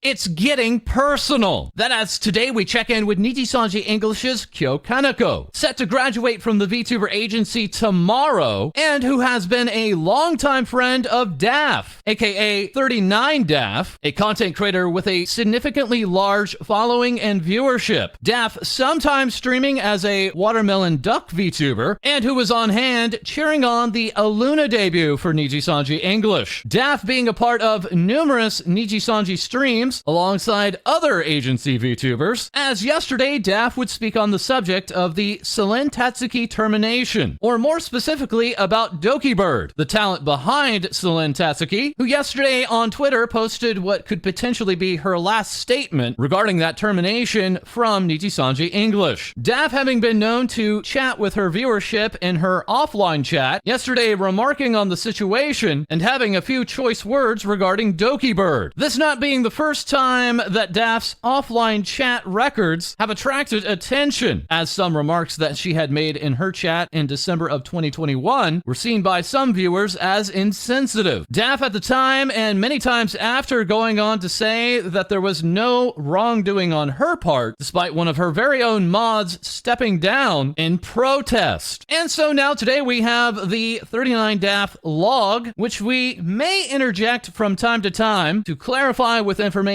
It's getting personal. That as today we check in with Nijisanji English's Kyo Kaneko, set to graduate from the VTuber agency tomorrow, and who has been a longtime friend of Daph, aka 39 Daph, a content creator with a significantly large following and viewership. Daph sometimes streaming as a watermelon duck VTuber, and who was on hand cheering on the Aluna debut for Nijisanji English. Daph being a part of numerous Nijisanji streams alongside other agency VTubers, as yesterday Daph would speak on the subject of the Selen Tatsuki termination, or more specifically about Dokibird, the talent behind Selen Tatsuki, who yesterday on Twitter posted what could potentially be her last statement regarding that termination from Nijisanji English. Daph having been known to chat with her viewership in her offline chat, yesterday remarking on the situation and having a few choice words regarding Dokibird. This not being the first time that Daph's offline chat records have attracted attention, as some remarks that she had made in her chat in December of 2021 were seen by some viewers as insensitive. Daph at the time and many times after going on to say that there was no wrongdoing on her part, despite one of her very own mods stepping down in protest. And so now today we have the 39 Daph log, which we may interject from time to time to clarify with information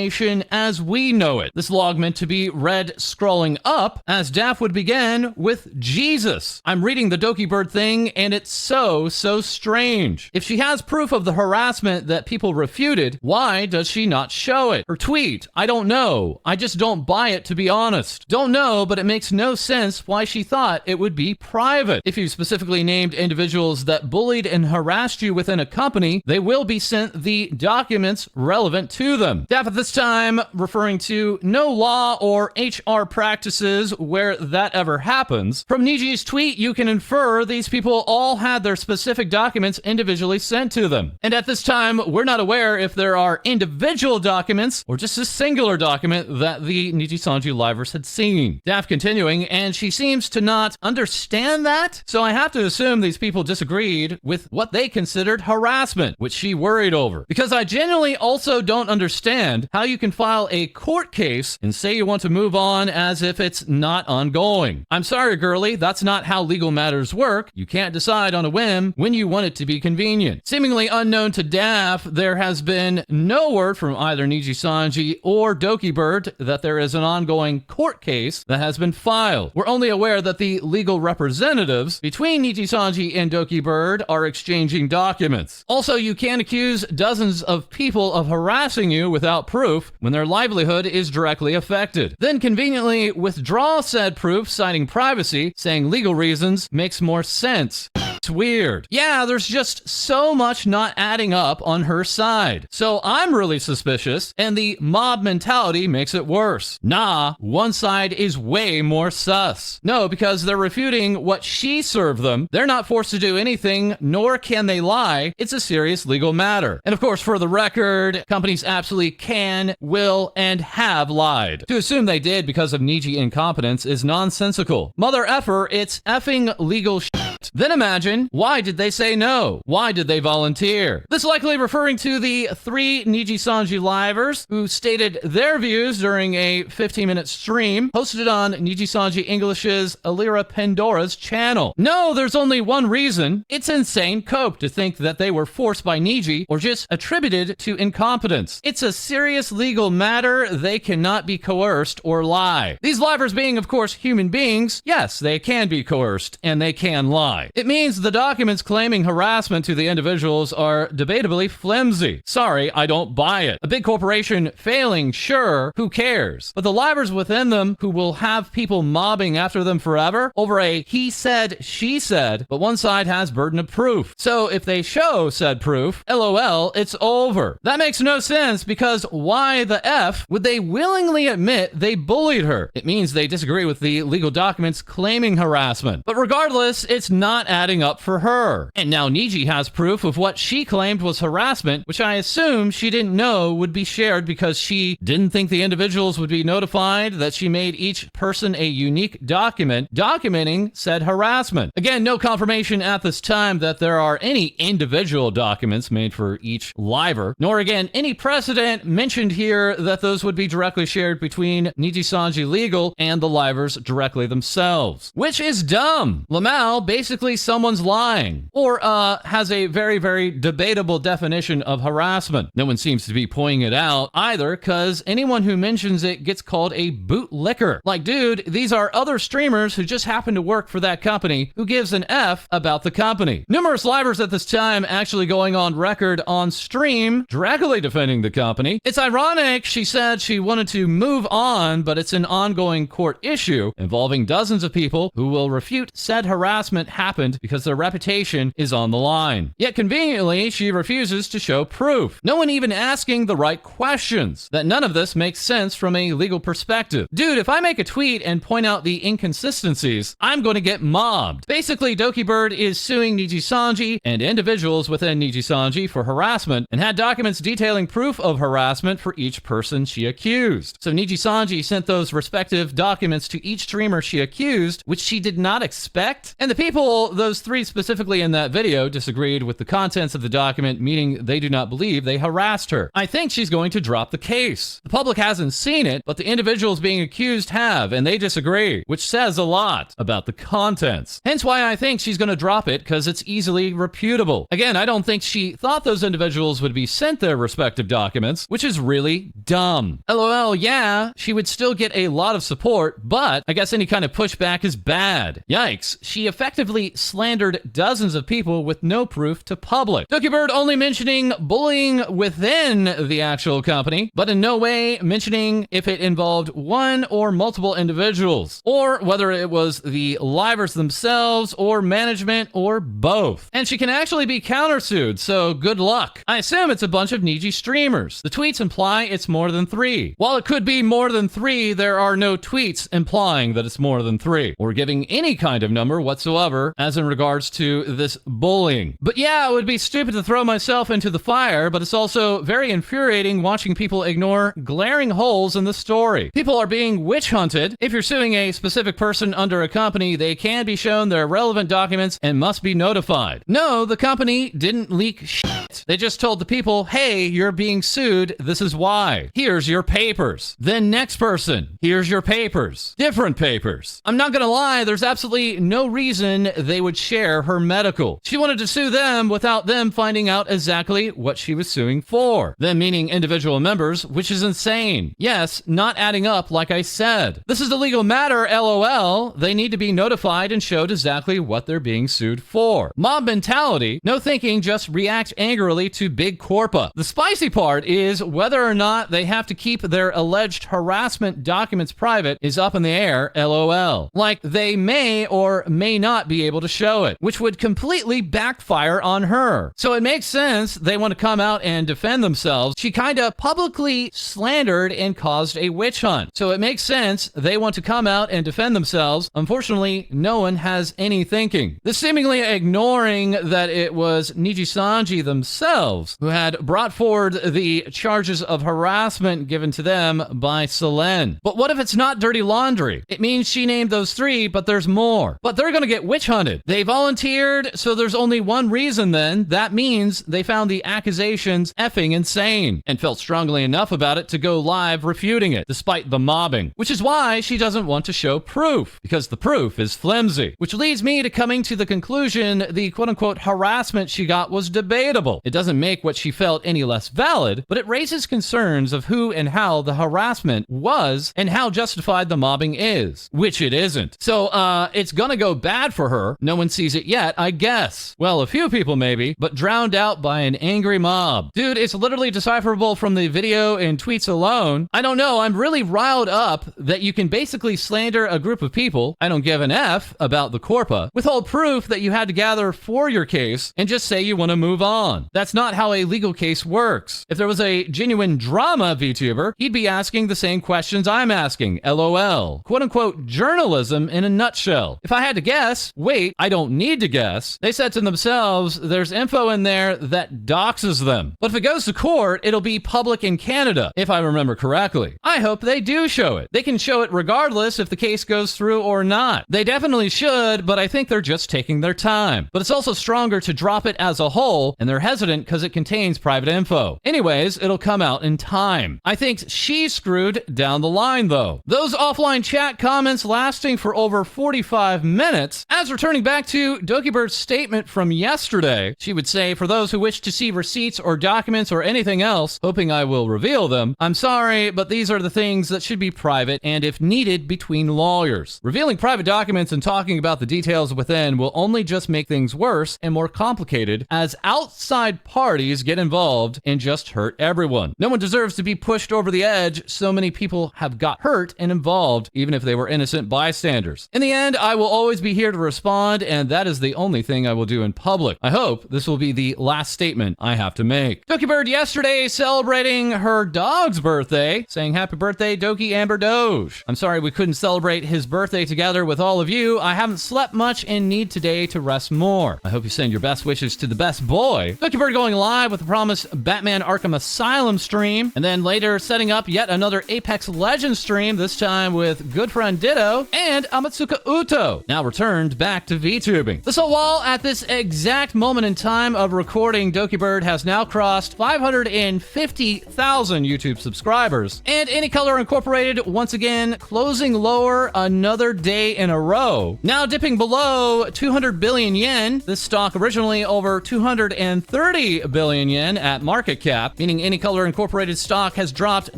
as we know it. This log meant to be read scrolling up, as Daph would begin with Jesus. I'm reading the Dokibird thing and it's so strange. If she has proof of the harassment that people refuted, why does she not show it? Her tweet, I don't know. I just don't buy it, to be honest. Don't know, but it makes no sense why she thought it would be private. If you specifically named individuals that bullied and harassed you within a company, they will be sent the documents relevant to them. Daph at this time referring to no law or HR practices where that ever happens. From Niji's tweet, you can infer these people all had their specific documents individually sent to them. And at this time, we're not aware if there are individual documents or just a singular document that the Nijisanji livers had seen. Daph continuing, and she seems to not understand that, so I have to assume these people disagreed with what they considered harassment, which she worried over. Because I genuinely also don't understand how you can file a court case and say you want to move on as if it's not ongoing. I'm sorry, girlie, that's not how legal matters work. You can't decide on a whim when you want it to be convenient. Seemingly unknown to Daph, there has been no word from either Nijisanji or Dokibird that there is an ongoing court case that has been filed. We're only aware that the legal representatives between Nijisanji and Dokibird are exchanging documents. Also, you can't accuse dozens of people of harassing you without proof when their livelihood is directly affected. Then conveniently withdraw said proof citing privacy, saying legal reasons makes more sense. It's weird. Yeah, there's just so much not adding up on her side. So I'm really suspicious, and the mob mentality makes it worse. Nah, one side is way more sus. No, because they're refuting what she served them. They're not forced to do anything, nor can they lie. It's a serious legal matter. And of course, for the record, companies absolutely can, will, and have lied. To assume they did because of Niji incompetence is nonsensical. Mother effer, it's effing legal shit. Then imagine, why did they say no? Why did they volunteer? This likely referring to the 3 Nijisanji livers who stated their views during a 15-minute stream hosted on Nijisanji English's Alira Pandora's channel. No, there's only one reason. It's insane cope to think that they were forced by Niji or just attributed to incompetence. It's a serious legal matter. They cannot be coerced or lie. These livers being, of course, human beings, yes, they can be coerced and they can lie. It means the documents claiming harassment to the individuals are debatably flimsy. Sorry, I don't buy it. A big corporation failing, sure, who cares? But the livers within them who will have people mobbing after them forever over a he said, she said, but one side has burden of proof. So if they show said proof, LOL, it's over. That makes no sense because why the F would they willingly admit they bullied her? It means they disagree with the legal documents claiming harassment. But regardless, it's not adding up for her. And now Niji has proof of what she claimed was harassment, which I assume she didn't know would be shared because she didn't think the individuals would be notified that she made each person a unique document documenting said harassment. Again, no confirmation at this time that there are any individual documents made for each liver, nor again any precedent mentioned here that those would be directly shared between Nijisanji Legal and the livers directly themselves. Which is dumb. Lamau, basically someone's lying. Or has a very, very debatable definition of harassment. No one seems to be pointing it out either, because anyone who mentions it gets called a bootlicker. Like, dude, these are other streamers who just happen to work for that company. Who gives an F about the company? Numerous livers at this time actually going on record on stream directly defending the company. It's ironic she said she wanted to move on, but it's an ongoing court issue involving dozens of people who will refute said harassment happened because their reputation is on the line. Yet conveniently, she refuses to show proof. No one even asking the right questions. That none of this makes sense from a legal perspective. Dude, if I make a tweet and point out the inconsistencies, I'm going to get mobbed. Basically, Dokibird is suing Nijisanji and individuals within Nijisanji for harassment and had documents detailing proof of harassment for each person she accused. So Nijisanji sent those respective documents to each streamer she accused, which she did not expect. And the people, those three specifically in that video, disagreed with the contents of the document, meaning they do not believe they harassed her. I think she's going to drop the case. The public hasn't seen it, but the individuals being accused have, and they disagree, which says a lot about the contents. Hence why I think she's going to drop it, because it's easily reputable. Again, I don't think she thought those individuals would be sent their respective documents, which is really dumb. LOL, yeah, she would still get a lot of support, but I guess any kind of pushback is bad. Yikes, she effectively slandered dozens of people with no proof to public. Dokibird only mentioning bullying within the actual company, but in no way mentioning if it involved one or multiple individuals, or whether it was the livers themselves or management or both. And she can actually be countersued, so good luck. I assume it's a bunch of Niji streamers. The tweets imply it's more than 3. While it could be more than 3, there are no tweets implying that it's more than 3, or giving any kind of number whatsoever as in regards to this bullying. But yeah, it would be stupid to throw myself into the fire, but it's also very infuriating watching people ignore glaring holes in the story. People are being witch hunted. If you're suing a specific person under a company, they can be shown their relevant documents and must be notified. No, the company didn't leak shit. They just told the people, hey, you're being sued, this is why. Here's your papers. Then next person, here's your papers. Different papers. I'm not gonna lie, there's absolutely no reason they would share her medical. She wanted to sue them without them finding out exactly what she was suing for. Them meaning individual members, which is insane. Yes, not adding up like I said. This is a legal matter, LOL. They need to be notified and showed exactly what they're being sued for. Mob mentality, no thinking, just react angrily to big corpa. The spicy part is whether or not they have to keep their alleged harassment documents private is up in the air, LOL. Like they may or may not be able to show it, which would completely backfire on her. So it makes sense they want to come out and defend themselves. She kinda publicly slandered and caused a witch hunt. So it makes sense they want to come out and defend themselves. Unfortunately, no one has any thinking. This seemingly ignoring that it was Nijisanji themselves who had brought forward the charges of harassment given to them by Selen. But what if it's not dirty laundry? It means she named those 3, but there's more. But they're gonna get witch hunted. They volunteered, so there's only one reason then. That means they found the accusations effing insane and felt strongly enough about it to go live refuting it, despite the mobbing. Which is why she doesn't want to show proof, because the proof is flimsy. Which leads me to coming to the conclusion the quote-unquote harassment she got was debatable. It doesn't make what she felt any less valid, but it raises concerns of who and how the harassment was and how justified the mobbing is, which it isn't. So, it's gonna go bad for her. No one sees it yet, I guess. Well, a few people maybe, but drowned out by an angry mob. Dude, it's literally decipherable from the video and tweets alone. I don't know, I'm really riled up that you can basically slander a group of people, I don't give an F about the corpa, withhold proof that you had to gather for your case, and just say you want to move on. That's not how a legal case works. If there was a genuine drama VTuber, he'd be asking the same questions I'm asking, LOL. Quote-unquote journalism in a nutshell. If I had to guess, wait, I don't need to guess. They said to themselves, there's info in there that doxes them. But if it goes to court, it'll be public in Canada, if I remember correctly. I hope they do show it. They can show it regardless if the case goes through or not. They definitely should, but I think they're just taking their time. But it's also stronger to drop it as a whole, and they're hesitant because it contains private info. Anyways, it'll come out in time. I think she's screwed down the line, though. Those offline chat comments lasting for over 45 minutes. As returning back to Dokibird's statement from yesterday, she would say, for those who wish to see receipts or documents or anything else, hoping I will reveal them, I'm sorry, but these are the things that should be private and if needed between lawyers. Revealing private documents and talking about the details within will only just make things worse and more complicated as outside parties get involved and just hurt everyone. No one deserves to be pushed over the edge. So many people have got hurt and involved, even if they were innocent bystanders. In the end, I will always be here to respond, and that is the only thing I will do in public. I hope this will be the last statement I have to make. Dokibird yesterday celebrating her dog's birthday, saying happy birthday, Doki Amber Doge. I'm sorry we couldn't celebrate his birthday together with all of you. I haven't slept much and need today to rest more. I hope you send your best wishes to the best boy. Dokibird going live with the promised Batman Arkham Asylum stream, and then later setting up yet another Apex Legends stream, this time with good friend Ditto and Amatsuka Uto, now returned back to VTubing. This whole while, at this exact moment in time of recording, Dokibird has now crossed 550,000 YouTube subscribers, and Anycolor Incorporated once again closing lower another day in a row, now dipping below 200 billion yen. This stock originally over 230 billion yen at market cap, meaning Anycolor Incorporated stock has dropped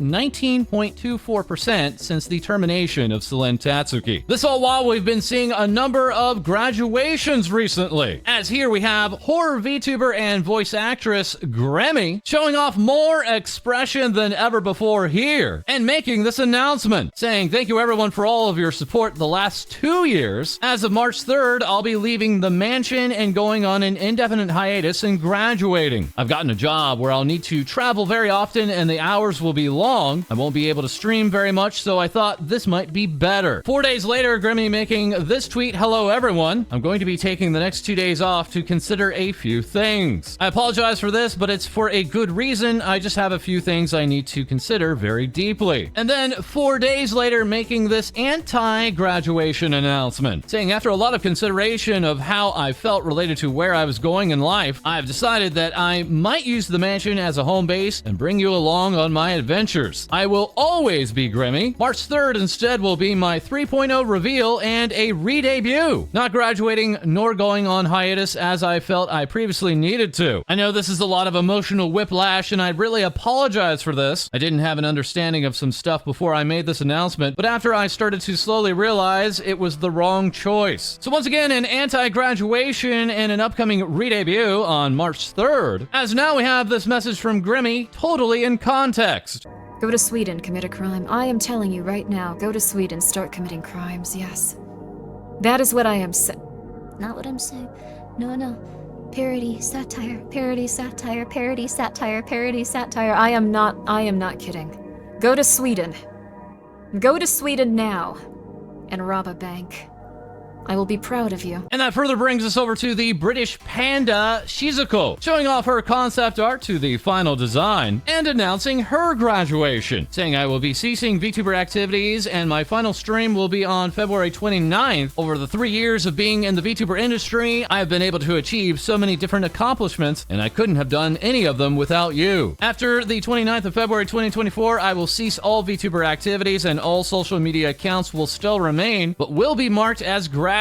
19.24% since the termination of Selen Tatsuki. This all while we've been seeing a number of graduations recently, as here we have horror VTuber and voice actress Grammy showing off more expression than ever before here and making this announcement, saying thank you everyone for all of your support the last 2 years. As of March 3rd, I'll be leaving the mansion and going on an indefinite hiatus and graduating. I've gotten a job where I'll need to travel very often and the hours will be long. I won't be able to stream very much, so I thought this might be better. 4 days later, Grammy making this tweet, hello everyone. I'm going to be taking the next 2 days off to consider a few things. I apologize for this, but it's for a good reason. I just have a few things I need to consider very deeply. And then 4 days later, making this anti-graduation announcement, saying after a lot of consideration of how I felt related to where I was going in life, I've decided that I might use the mansion as a home base and bring you along on my adventures. I will always be Grammy. March 3rd instead will be my 3.0 reveal and a re-debut. Not graduating nor going on hiatus as I felt I previously needed to. I know this is a lot of emotional whiplash and I really apologize for this. I didn't have an understanding of some stuff before I made this announcement, but after I started to slowly realize it was the wrong choice. So once again, an anti-graduation and an upcoming re-debut on March 3rd, as now we have this message from Grimmy totally in context. Go to Sweden, commit a crime. I am telling you right now, go to Sweden, start committing crimes, yes. That is what I am saying. Not what I'm saying. No. Parody, satire, parody, satire, parody, satire, parody, satire. I am not kidding. Go to Sweden. Go to Sweden now and rob a bank. I will be proud of you. And that further brings us over to the British panda Shizuko, showing off her concept art to the final design and announcing her graduation, saying I will be ceasing VTuber activities and my final stream will be on February 29th. Over the 3 years of being in the VTuber industry, I have been able to achieve so many different accomplishments and I couldn't have done any of them without you. After the 29th of February 2024, I will cease all VTuber activities and all social media accounts will still remain, but will be marked as graduated.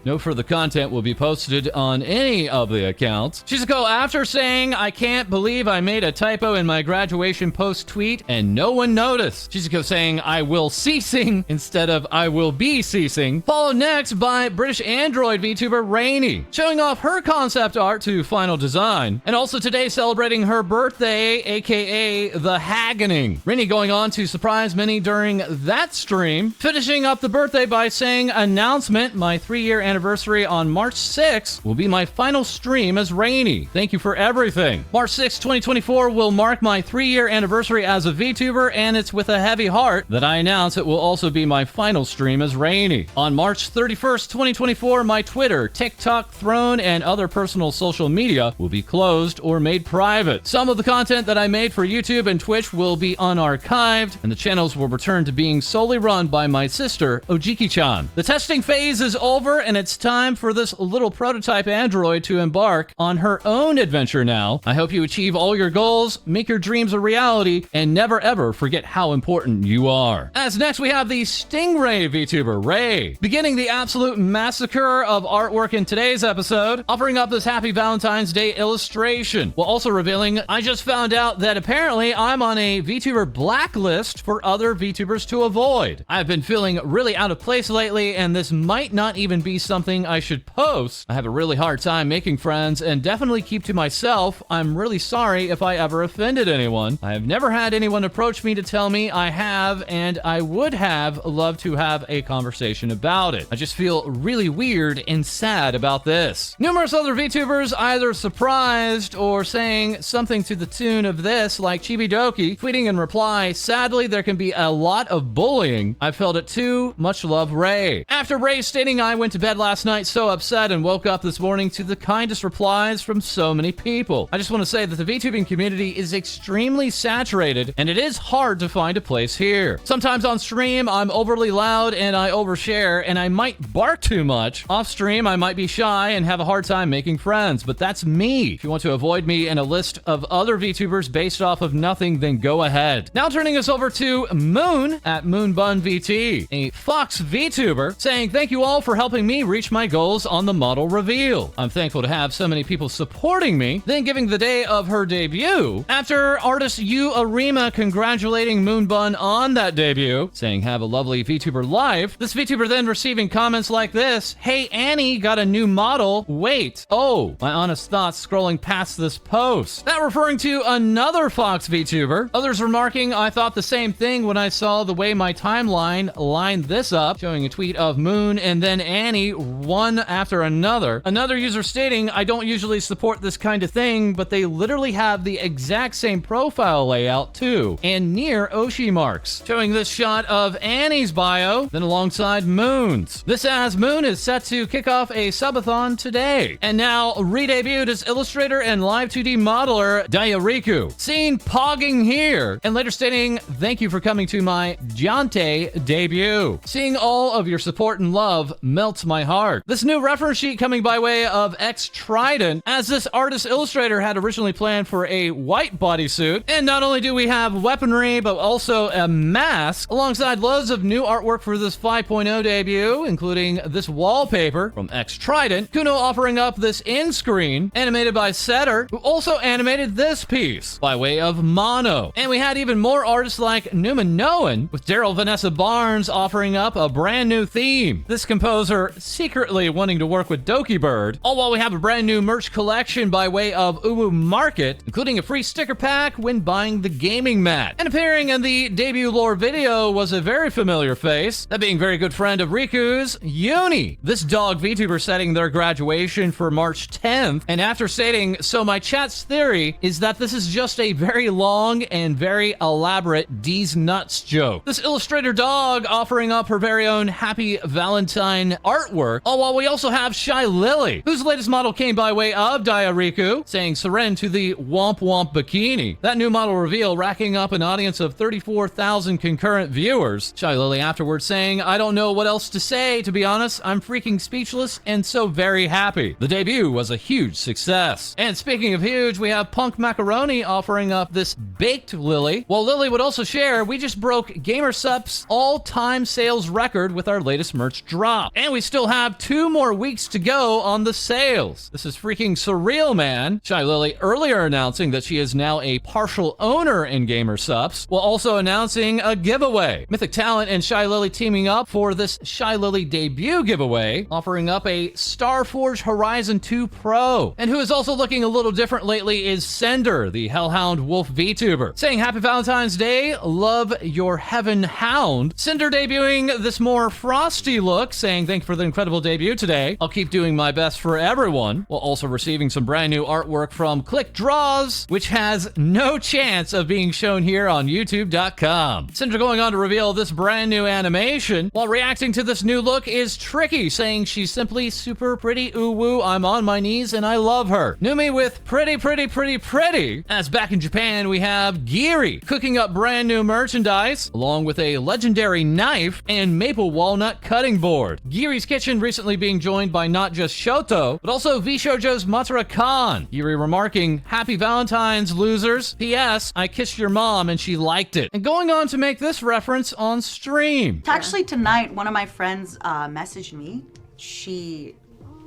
No further content will be posted on any of the accounts. Shizuko, after saying, I can't believe I made a typo in my graduation post tweet and no one noticed. Shizuko saying, I will ceasing instead of I will be ceasing. Followed next by British Android VTuber Rainy, showing off her concept art to final design. And also today celebrating her birthday, aka the Haggening. Rainy going on to surprise many during that stream, finishing up the birthday by saying, announcement, my my 3-year anniversary on March 6th will be my final stream as Rainy. Thank you for everything. March 6, 2024 will mark my 3-year anniversary as a VTuber, and it's with a heavy heart that I announce it will also be my final stream as Rainy. On March 31st, 2024, my Twitter, TikTok, Throne, and other personal social media will be closed or made private. Some of the content that I made for YouTube and Twitch will be unarchived, and the channels will return to being solely run by my sister, Ojiki-chan. The testing phase is over, and it's time for this little prototype android to embark on her own adventure now. I hope you achieve all your goals, make your dreams a reality, and never ever forget how important you are. As next, we have the Stingray VTuber, Ray, beginning the absolute massacre of artwork in today's episode, offering up this Happy Valentine's Day illustration, while also revealing I just found out that apparently I'm on a VTuber blacklist for other VTubers to avoid. I've been feeling really out of place lately, and this might not even be something I should post. I have a really hard time making friends and definitely keep to myself. I'm really sorry if I ever offended anyone. I have never had anyone approach me to tell me I have, and I would have loved to have a conversation about it. I just feel really weird and sad about this. Numerous other VTubers either surprised or saying something to the tune of this, like Chibidoki, tweeting in reply, "Sadly, there can be a lot of bullying. I felt it too. Much love, Ray." After Ray stating I went to bed last night so upset and woke up this morning to the kindest replies from so many people. I just want to say that the VTubing community is extremely saturated, and it is hard to find a place here. Sometimes on stream, I'm overly loud and I overshare, and I might bark too much. Off stream, I might be shy and have a hard time making friends, but that's me. If you want to avoid me and a list of other VTubers based off of nothing, then go ahead. Now turning us over to Moon at MoonBunVT, a Fox VTuber, saying thank you all for helping me reach my goals on the model reveal. I'm thankful to have so many people supporting me, then giving the day of her debut. After artist Yu Arima congratulating Moonbun on that debut, saying have a lovely VTuber life, this VTuber then receiving comments like this: "Hey Annie, got a new model. Wait. Oh, my honest thoughts scrolling past this post." That referring to another Fox VTuber. Others remarking, I thought the same thing when I saw the way my timeline lined this up, showing a tweet of Moon and then Annie, one after another. Another user stating, I don't usually support this kind of thing, but they literally have the exact same profile layout too, and near Oshi marks, showing this shot of Annie's bio, then alongside Moon's. This as Moon is set to kick off a subathon today, and now re-debuted as illustrator and live 2D modeler Dya Rikku, seen pogging here, and later stating, thank you for coming to my Jante debut. Seeing all of your support and love melts my heart. This new reference sheet coming by way of X Trident, as this artist illustrator had originally planned for a white bodysuit, and not only do we have weaponry, but also a mask, alongside loads of new artwork for this 5.0 debut, including this wallpaper from X Trident, Kuno offering up this in-screen, animated by Setter, who also animated this piece by way of Mono. And we had even more artists like Numanoan, with Daryl Vanessa Barnes offering up a brand new theme. This composer secretly wanting to work with Dokibird, all while we have a brand new merch collection by way of Uwu Market, including a free sticker pack when buying the gaming mat. And appearing in the debut lore video was a very familiar face, that being very good friend of Riku's, Uni. This dog VTuber setting their graduation for March 10th, and after stating, so my chat's theory is that this is just a very long and very elaborate D's nuts joke. This illustrator dog offering up her very own Happy Valentine artwork, all while we also have Shylily, whose latest model came by way of Dya Rikku, saying surrender to the Womp Womp bikini. That new model reveal racking up an audience of 34,000 concurrent viewers. Shylily afterwards saying, I don't know what else to say, to be honest. I'm freaking speechless and so very happy. The debut was a huge success. And speaking of huge, we have Punk Macaroni offering up this baked Lily, while Lily would also share, we just broke GamerSup's all-time sales record with our latest merch drop. And we still have 2 more weeks to go on the sales. This is freaking surreal, man. Shylily earlier announcing that she is now a partial owner in GamerSup's, while also announcing a giveaway. Mythic Talent and Shylily teaming up for this Shylily debut giveaway, offering up a Starforge Horizon 2 Pro. And who is also looking a little different lately is Sinder, the Hellhound Wolf VTuber, saying Happy Valentine's Day, love your heaven hound. Sinder debuting this more frosty look, saying saying thank you for the incredible debut today. I'll keep doing my best for everyone, while also receiving some brand new artwork from Click Draws, which has no chance of being shown here on YouTube.com. Sinder going on to reveal this brand new animation, while reacting to this new look is Tricky, saying she's simply super pretty, ooh woo, I'm on my knees and I love her. Numi with pretty, pretty, pretty, pretty. As back in Japan, we have Giri cooking up brand new merchandise, along with a legendary knife and maple walnut cutting board. Giri's kitchen recently being joined by not just Shoto, but also VShojo's MataraKan. Giri remarking, "Happy Valentine's, losers. P.S. I kissed your mom and she liked it." And going on to make this reference on stream. Actually, tonight, one of my friends messaged me. She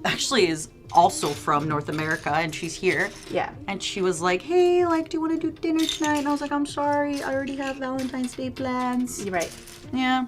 actually is also from North America, and she's here. Yeah. And she was like, "Hey, like, do you want to do dinner tonight?" And I was like, "I'm sorry, I already have Valentine's Day plans." You're right. Yeah.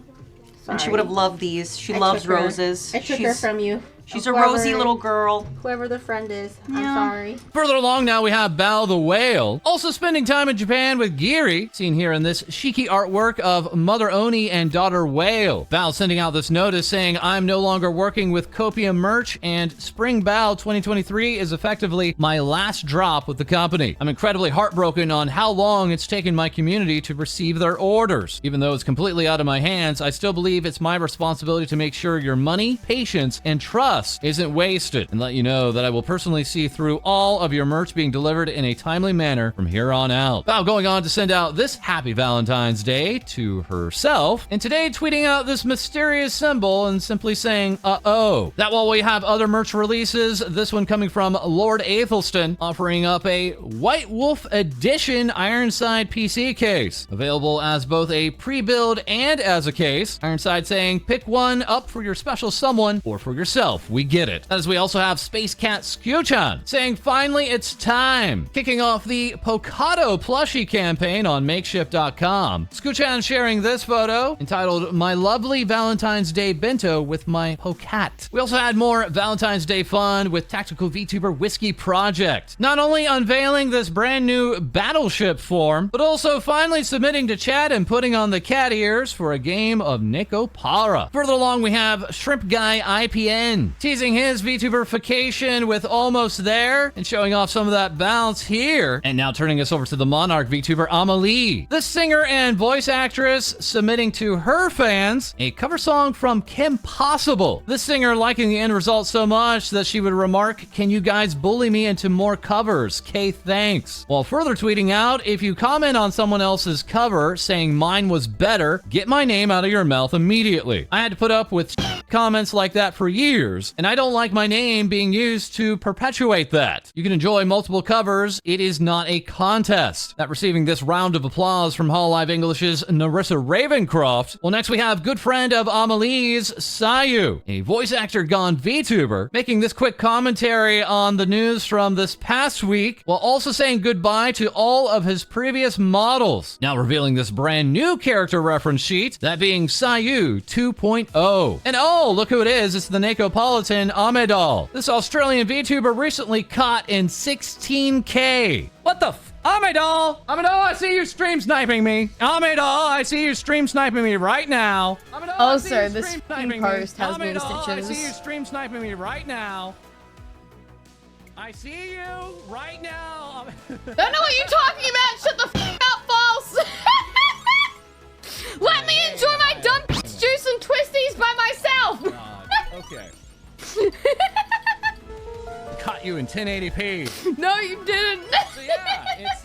Sorry. And she would have loved these. She loves roses. I took her from you. She's a rosy little girl. Whoever the friend is, Yeah. I'm sorry. Further along now, we have Bao the Whale, also spending time in Japan with Giri, seen here in this shiki artwork of Mother Oni and Daughter Whale. Bao sending out this notice saying, "I'm no longer working with Copium Merch, and Spring Bao 2023 is effectively my last drop with the company. I'm incredibly heartbroken on how long it's taken my community to receive their orders. Even though it's completely out of my hands, I still believe it's my responsibility to make sure your money, patience, and trust isn't wasted, and let you know that I will personally see through all of your merch being delivered in a timely manner from here on out." Bao going on to send out this happy Valentine's Day to herself, and today tweeting out this mysterious symbol and simply saying, "Uh-oh." That while we have other merch releases, this one coming from Lord Aethelstan, offering up a White Wolf Edition Ironside PC case, available as both a pre-build and as a case. Ironside saying, "Pick one up for your special someone or for yourself. We get it." As we also have Space Cat SquChan saying, "Finally, it's time." Kicking off the Pokato plushie campaign on Makeshift.com. SquChan sharing this photo entitled, "My lovely Valentine's Day bento with my Pokat." We also had more Valentine's Day fun with Tactical VTuber Whiskey Project. Not only unveiling this brand new battleship form, but also finally submitting to chat and putting on the cat ears for a game of Neko Para. Further along, we have Shrimp Guy IPN teasing his VTuberification with Almost There and showing off some of that bounce here. And now turning us over to the Monarch VTuber AmaLee, the singer and voice actress, submitting to her fans a cover song from Kim Possible. This singer liking the end result so much that she would remark, "Can you guys bully me into more covers? K, thanks." While further tweeting out, "If you comment on someone else's cover saying mine was better, get my name out of your mouth immediately. I had to put up with comments like that for years, and I don't like my name being used to perpetuate that. You can enjoy multiple covers. It is not a contest." That receiving this round of applause from Hololive English's Narissa Ravencroft. Well, next we have good friend of AmaLee's, CyYu, a voice actor gone VTuber, making this quick commentary on the news from this past week, while also saying goodbye to all of his previous models. Now revealing this brand new character reference sheet, that being CyYu 2.0. And oh, look who it is. It's the Necopolitan AmeDoll. This Australian VTuber recently caught in 16K. What the AmeDoll! AmeDoll, I see you stream sniping me. AmeDoll, I see you stream sniping me right now. AmeDoll, Oh, I see sir, you this stream sniping post me. has me in AmeDoll, I stitches. see you stream sniping me right now. I see you right now. Don't know what you're talking about. Shut the f up, false. Let me enjoy my dumb juice and twisties by myself. Okay. Caught you in 1080p. No, you didn't. So yeah, it's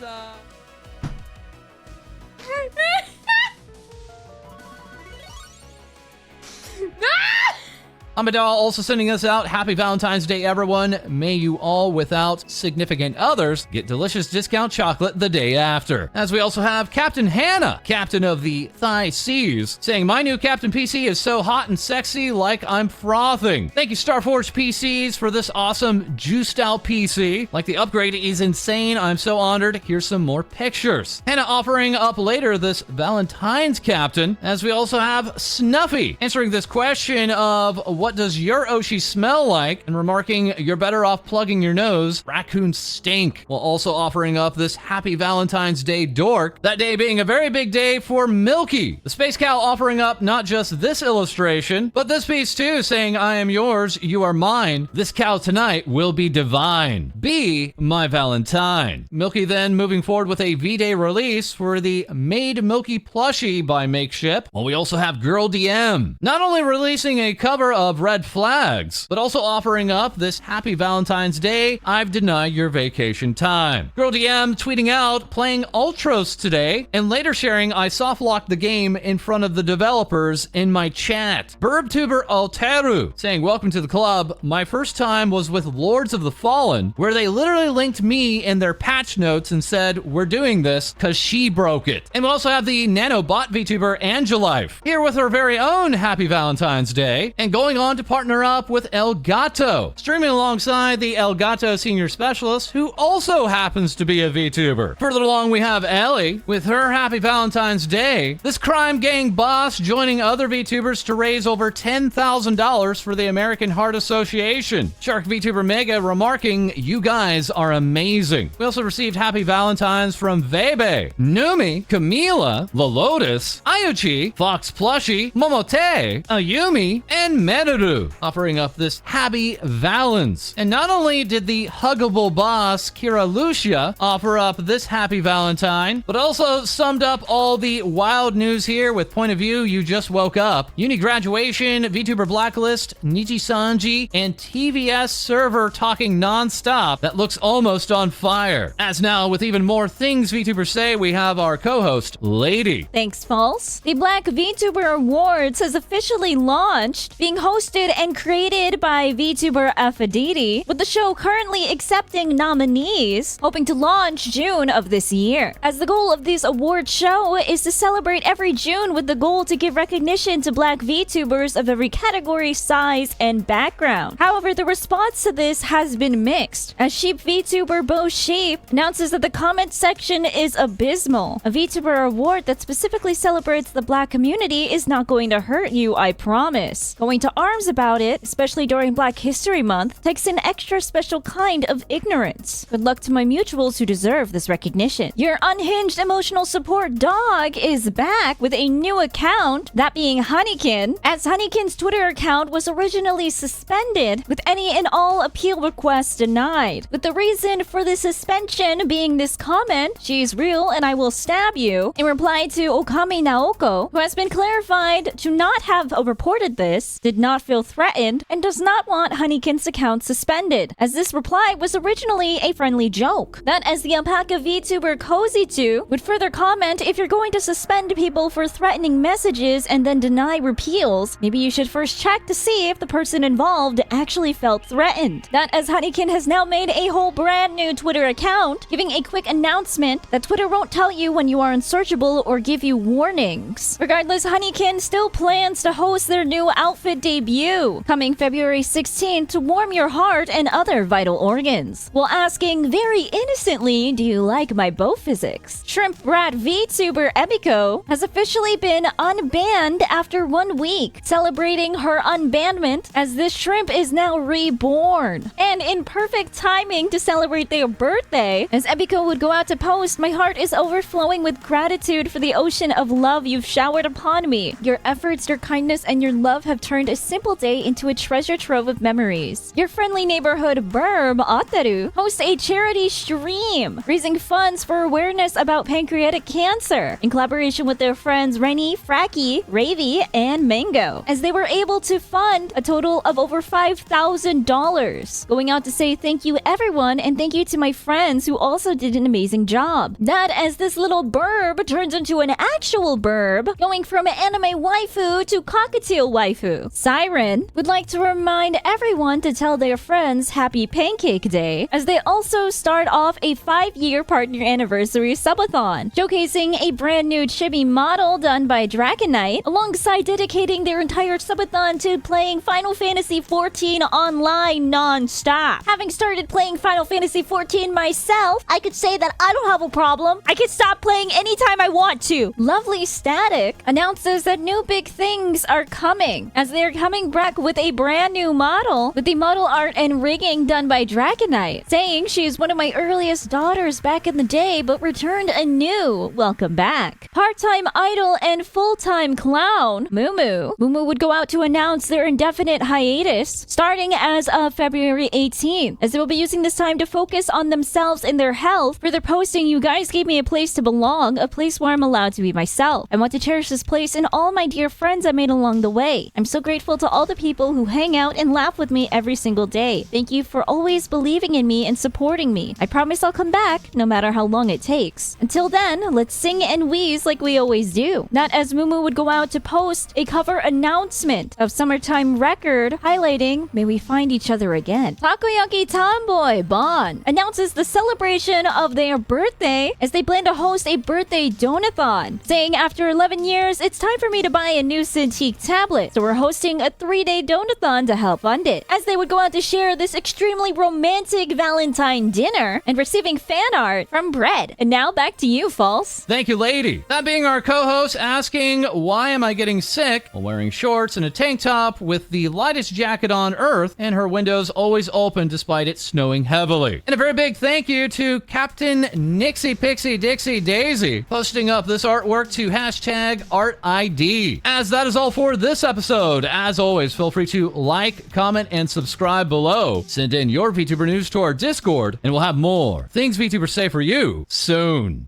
AmeDoll also sending us out, "Happy Valentine's Day, everyone. May you all, without significant others, get delicious discount chocolate the day after." As we also have Captain Hannah, captain of the Thigh Seas, saying, "My new Captain PC is so hot and sexy, like I'm frothing. Thank you, Starforge PCs, for this awesome juiced out PC. Like the upgrade is insane. I'm so honored. Here's some more pictures." Hannah offering up later this Valentine's Captain, as we also have Snuffy answering this question of what what does your Oshi smell like, and remarking, you're better off plugging your nose, raccoons stink, while also offering up this happy Valentine's Day dork, that day being a very big day for Milky. The space cow offering up not just this illustration, but this piece too, saying, I am yours, you are mine. This cow tonight will be divine. Be my Valentine. Milky then moving forward with a V-Day release for the Made Milky Plushie by Makeship, while we also have Girl DM, not only releasing a cover of Red Flags, but also offering up this happy Valentine's Day, I've denied your vacation time. Girl DM tweeting out, playing Ultros today, and later sharing, I softlocked the game in front of the developers in my chat. BurbTuber Alteru saying, welcome to the club. My first time was with Lords of the Fallen, where they literally linked me in their patch notes and said, we're doing this because she broke it. And we also have the nanobot VTuber Annjelife, here with her very own Happy Valentine's Day, and going on to partner up with El Gato, streaming alongside the El Gato Senior Specialist, who also happens to be a VTuber. Further along, we have Ellie with her Happy Valentine's Day, this crime gang boss joining other VTubers to raise over $10,000 for the American Heart Association. Shark VTuber Mega remarking, you guys are amazing. We also received Happy Valentines from Vebe, Numi, Camila, La Lotus, Ayuchi, Fox Plushie, Momote, Ayumi, and Meru, offering up this Happy Valens. And not only did the huggable boss Kira Lucia offer up this Happy Valentine, but also summed up all the wild news here with Point of View, You Just Woke Up, Uni Graduation, VTuber Blacklist, Nijisanji, and TVS server talking non-stop that looks almost on fire. As now, with even more things VTubers say, we have our co-host, Lae-Dee. Thanks, False. The Black VTuber Awards has officially launched, being hosted and created by VTuber FFXIV, with the show currently accepting nominees, hoping to launch June of this year. As the goal of this award show is to celebrate every June with the goal to give recognition to Black VTubers of every category, size, and background. However, the response to this has been mixed, as Sheep VTuber Bo Sheep announces that the comment section is abysmal. A VTuber award that specifically celebrates the Black community is not going to hurt you, I promise. Going to arms about it, especially during Black History Month, takes an extra special kind of ignorance. Good luck to my mutuals who deserve this recognition. Your unhinged emotional support dog is back with a new account, that being Hunikiin, as Hunikiin's Twitter account was originally suspended, with any and all appeal requests denied. With the reason for the suspension being this comment, she's real and I will stab you, in reply to Okami Naoko, who has been clarified to not have reported this, did not feel threatened, and does not want Hunikiin's account suspended, as this reply was originally a friendly joke. That as the alpaca VTuber Cozy2 would further comment, if you're going to suspend people for threatening messages and then deny repeals, maybe you should first check to see if the person involved actually felt threatened. That as Hunikiin has now made a whole brand new Twitter account, giving a quick announcement that Twitter won't tell you when you are unsearchable or give you warnings. Regardless, Hunikiin still plans to host their new outfit debut, coming February 16th to warm your heart and other vital organs, while asking very innocently, do you like my bow physics? Shrimp Brat VTuber Ebiko has officially been unbanned after 1 week, celebrating her unbanment as this shrimp is now reborn. And in perfect timing to celebrate their birthday, as Ebiko would go out to post, my heart is overflowing with gratitude for the ocean of love you've showered upon me. Your efforts, your kindness, and your love have turned a simple day into a treasure trove of memories. Your friendly neighborhood Burb Ataru hosts a charity stream, raising funds for awareness about pancreatic cancer, in collaboration with their friends Rennie, Fracky, Ravy, and Mango, as they were able to fund a total of over $5,000. Going out to say thank you everyone, and thank you to my friends who also did an amazing job. That as this little burb turns into an actual burb, going from anime waifu to cockatiel waifu. Siren would like to remind everyone to tell their friends Happy Pancake Day, as they also start off a 5-year partner anniversary subathon, showcasing a brand new chibi model done by Dragonite, alongside dedicating their entire subathon to playing Final Fantasy XIV online non-stop. Having started playing Final Fantasy XIV myself, I could say that I don't have a problem. I can stop playing anytime I want to. Lovely Static announces that new big things are coming, as they're coming coming back with a brand new model, with the model art and rigging done by Dragonite, saying she is one of my earliest daughters back in the day, but returned anew. Welcome back. Part-time idol and full-time clown, Mumu. Mumu would go out to announce their indefinite hiatus, starting as of February 18th, as they will be using this time to focus on themselves and their health. For their posting, you guys gave me a place to belong, a place where I'm allowed to be myself. I want to cherish this place and all my dear friends I made along the way. I'm so grateful to all the people who hang out and laugh with me every single day. Thank you for always believing in me and supporting me. I promise I'll come back, no matter how long it takes. Until then, let's sing and wheeze like we always do. Not as Mumu would go out to post a cover announcement of Summertime Record, highlighting, may we find each other again. Takoyaki Tomboy Bon announces the celebration of their birthday as they plan to host a birthday donathon, saying after 11 years, it's time for me to buy a new Cintiq tablet. So we're hosting a 3-day donathon to help fund it, as they would go out to share this extremely romantic Valentine dinner and receiving fan art from Bread. And now back to you, False. Thank you, Lae-Dee. That being our co-host asking, why am I getting sick while wearing shorts and a tank top with the lightest jacket on earth and her windows always open despite it snowing heavily. And a very big thank you to Captain Nixie Pixie Dixie Daisy posting up this artwork to hashtag ArtID. As that is all for this episode. As always, feel free to like, comment, and subscribe below. Send in your VTuber news to our Discord, and we'll have more things VTubers say for you soon.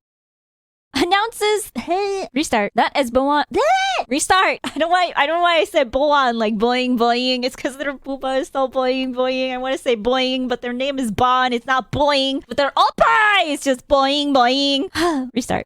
Announces restart. That is Boan. Restart. I don't know why I said Boan like boing boing. It's because their pupa is so boing boing. I want to say boing, but their name is Bon. It's not boing. But their oppa is just boing boing. Restart.